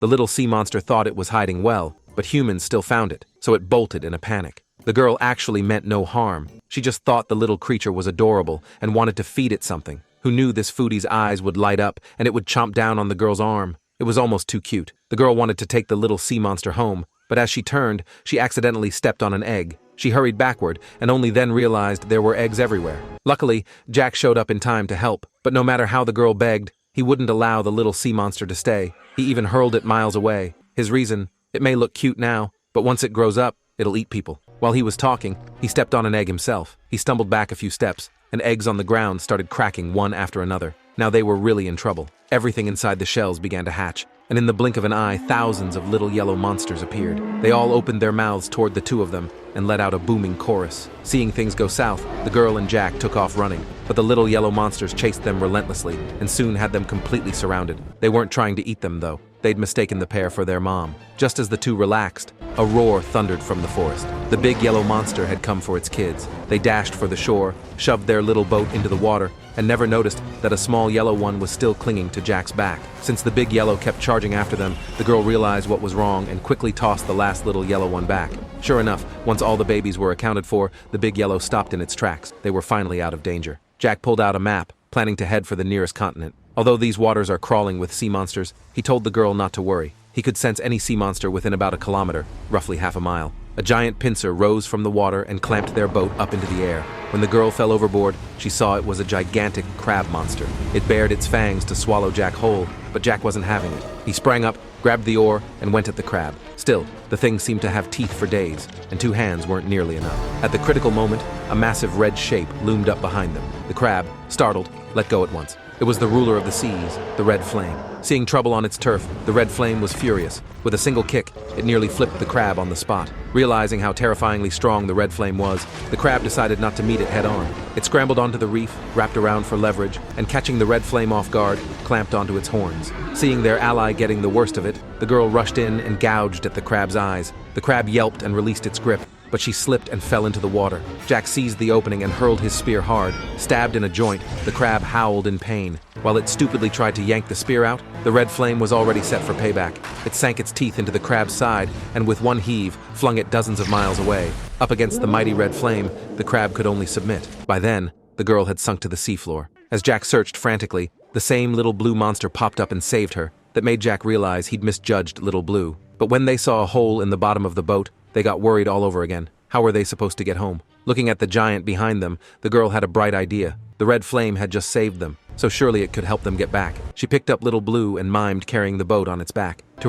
The little sea monster thought it was hiding well, but humans still found it, so it bolted in a panic. The girl actually meant no harm. She just thought the little creature was adorable and wanted to feed it something. Who knew this foodie's eyes would light up and it would chomp down on the girl's arm? It was almost too cute. The girl wanted to take the little sea monster home, but as she turned, she accidentally stepped on an egg. She hurried backward and only then realized there were eggs everywhere. Luckily, Jack showed up in time to help, but no matter how the girl begged, he wouldn't allow the little sea monster to stay. He even hurled it miles away. His reason: it may look cute now, but once it grows up, it'll eat people. While he was talking, he stepped on an egg himself. He stumbled back a few steps, and eggs on the ground started cracking one after another. Now they were really in trouble. Everything inside the shells began to hatch, and in the blink of an eye, thousands of little yellow monsters appeared. They all opened their mouths toward the two of them and let out a booming chorus. Seeing things go south, the girl and Jack took off running, but the little yellow monsters chased them relentlessly and soon had them completely surrounded. They weren't trying to eat them, though. They'd mistaken the pair for their mom. Just as the two relaxed, a roar thundered from the forest. The big yellow monster had come for its kids. They dashed for the shore, shoved their little boat into the water, and never noticed that a small yellow one was still clinging to Jack's back. Since the big yellow kept charging after them, the girl realized what was wrong and quickly tossed the last little yellow one back. Sure enough, once all the babies were accounted for, the big yellow stopped in its tracks. They were finally out of danger. Jack pulled out a map, planning to head for the nearest continent. Although these waters are crawling with sea monsters, he told the girl not to worry. He could sense any sea monster within about a kilometer, roughly half a mile. A giant pincer rose from the water and clamped their boat up into the air. When the girl fell overboard, she saw it was a gigantic crab monster. It bared its fangs to swallow Jack whole, but Jack wasn't having it. He sprang up, grabbed the oar, and went at the crab. Still, the thing seemed to have teeth for days, and 2 hands weren't nearly enough. At the critical moment, a massive red shape loomed up behind them. The crab, startled, let go at once. It was the ruler of the seas, the Red Flame. Seeing trouble on its turf, the Red Flame was furious. With a single kick, it nearly flipped the crab on the spot. Realizing how terrifyingly strong the Red Flame was, the crab decided not to meet it head-on. It scrambled onto the reef, wrapped around for leverage, and catching the Red Flame off guard, clamped onto its horns. Seeing their ally getting the worst of it, the girl rushed in and gouged at the crab's eyes. The crab yelped and released its grip, but she slipped and fell into the water. Jack seized the opening and hurled his spear hard. Stabbed in a joint, the crab howled in pain. While it stupidly tried to yank the spear out, the Red Flame was already set for payback. It sank its teeth into the crab's side and with one heave, flung it dozens of miles away. Up against the mighty Red Flame, the crab could only submit. By then, the girl had sunk to the seafloor. As Jack searched frantically, the same little blue monster popped up and saved her. That made Jack realize he'd misjudged Little Blue. But when they saw a hole in the bottom of the boat, they got worried all over again. How were they supposed to get home? Looking at the giant behind them, the girl had a bright idea. The Red Flame had just saved them, so surely it could help them get back. She picked up Little Blue and mimed carrying the boat on its back. To her